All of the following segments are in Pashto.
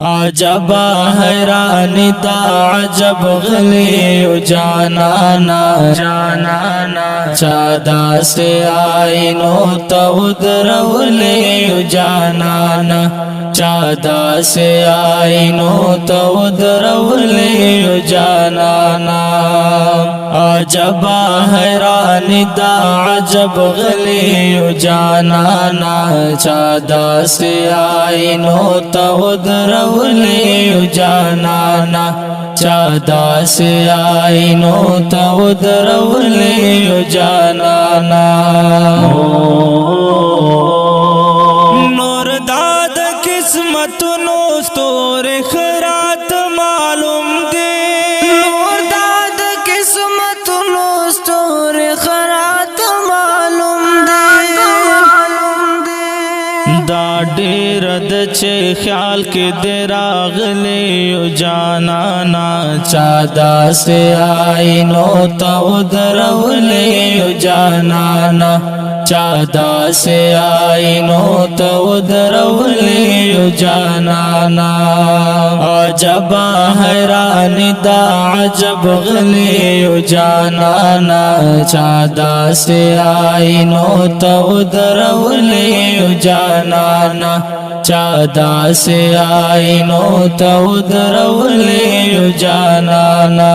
عجبا حیرانی دا عجب غلی جانانا چادا سے آئینو تود رولی جانانا چادا سے آئینو تود رولی جانانا عجبا حیرانی دا عجب غلی جانانا چادا سے آئینو تود رولی جانانا چادا سے آئینو تود رولی جانانا نور داد قسمت نو ستور خرات معلوم دے نور داد قسمت نو ستور خرات معلوم دے دا ډیر د چې خیال کې د راغلی جانانا چادا سے آئینو تود رولی جانانا چادا سے آئینو تود رولی جانانا عجبا حیرانی دا عجب غلی جانانا چادا سے آئینو تود رولی جانانا چادا سے آئینو تود رولی جانانا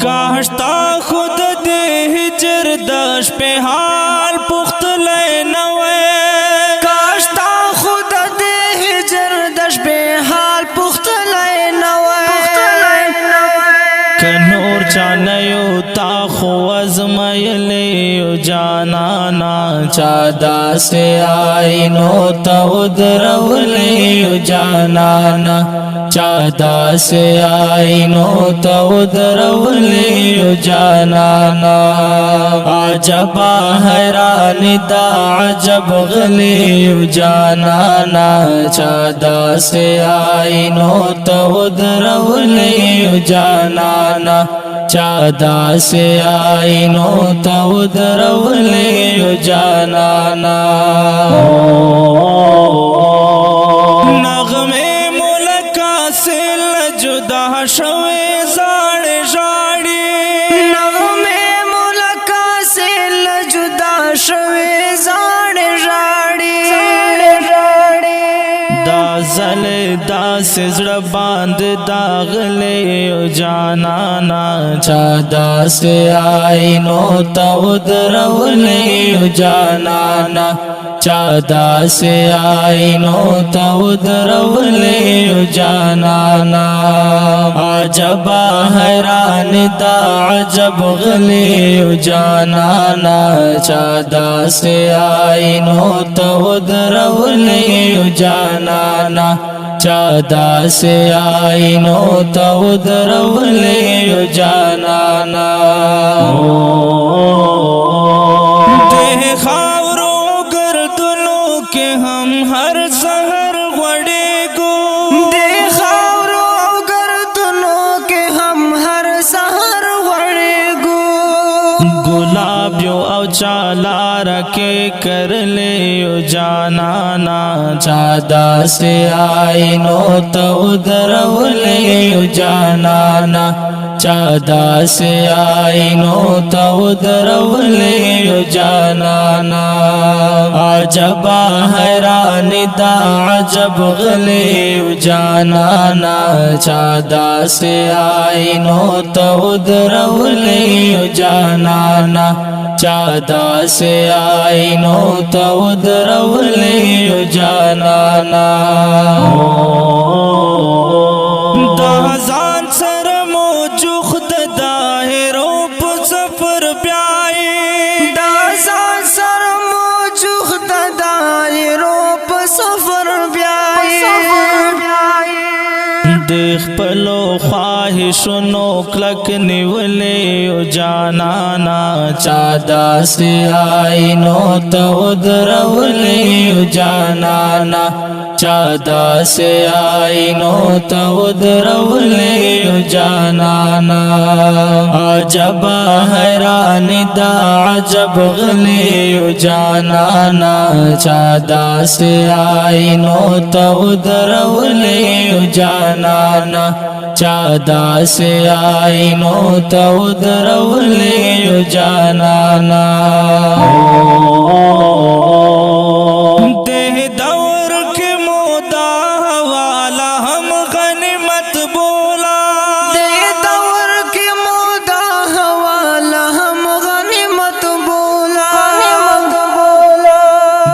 کاشتا خود دے ہجر دش پہ حال پخت لے نوے کاشتا خود دے ہجر دش بے حال پخت لے نوے کنور چانیو تا خو ازمیلی جانانا چادا سے آئینو تود رولی جانانا چادا سے آئینو تود رولی جانانا عجبا حیرانی دا عجب غلی جانانا چادا سے آئینو تود رولی جانانا چادا سے آئینو تود رولی جانانا نغمے ملکا سے لجدا شوے زاڑ جاڑی نغمے ملکا سے لجدا شوے زاڑ جاڑی دا زل دا سزڑ باند داغلے جانانا چادا سے آئینو تود رولی جانانا چادا سے آئینو تود رولی جانانا عجبا حیرانی دا عجب غلی جانانا چادا سے آئینو تود رولی جانانا چادا سے آئینو تود رولی جانانا دے خاورو گردنوں کے ہم ہر سحر غڑے گو دے خاورو گردنوں کے ہم ہر سحر غڑے گو گلابیو او چالا رکے کر لے جانانا چادا سے آئینو تود رولی جانانا چادا سے آئینو تود رولی جانانا عجبا حیرانی دا عجب غلی جانانا چادا سے آئینو تود رولی جانانا چادا سے آئینو تود رولی جانانا دا ځان سره مو جوخت داهرو په سفر بیاي دا ځان سره مو جوخت دایرو په سفر بیاي د خپلو خوا خواہشونو کلک نیولے جانانا چادا سے آئینو تا ودرولے جانانا چادا سے آئینو تا ودرولے جانانا عجب حیران دا عجب غلی جانانا چادا سے آئینو تا ودرولے جانانا چادا سے آئینو تا ودرولے جانانا دہ دور کے مودا والا ہم غنیمت بولا دے دور کی مودا حوالا ہم غنیمت بولا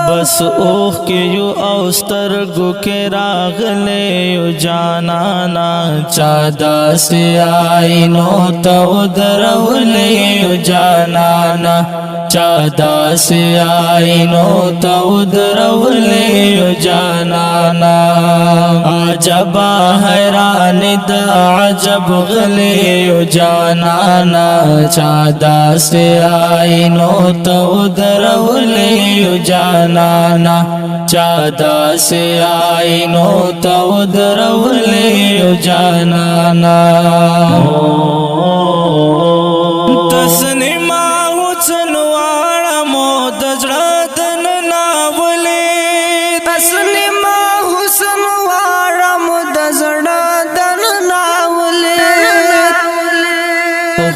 بس اوخ کے یو اوسترگو کے راغلے یو جانانا چادا سے آئینو تا ودرولے جانانا چادا سے آئینو تا ودرولے جانانا عجب حیران دا عجب غلی جانانا چادا سے آئینو تا ودرولے جانانا چادا سے آئینو تا ودرولے جانانا تسنیما حسنواڑا مود جڑدن ناولے تسنیما حسنواڑا مود جڑدن ناولے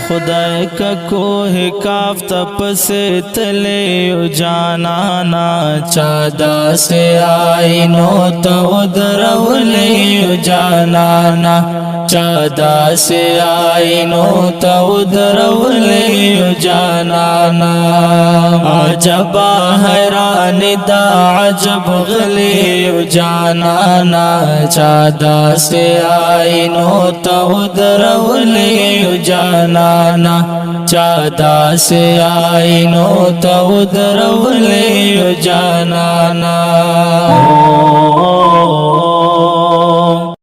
خدای کا کوہ کاف تپ سے تلے جانانا چادا سے آئینو تا ودرولے جانانا چادا سے آئینو تا ودرولے جانانا عجب حیران دا عجب غلی جانانا چادا سے آئینو تا ودرولے جانانا چادا سے آئینو تا ودرولے جانانا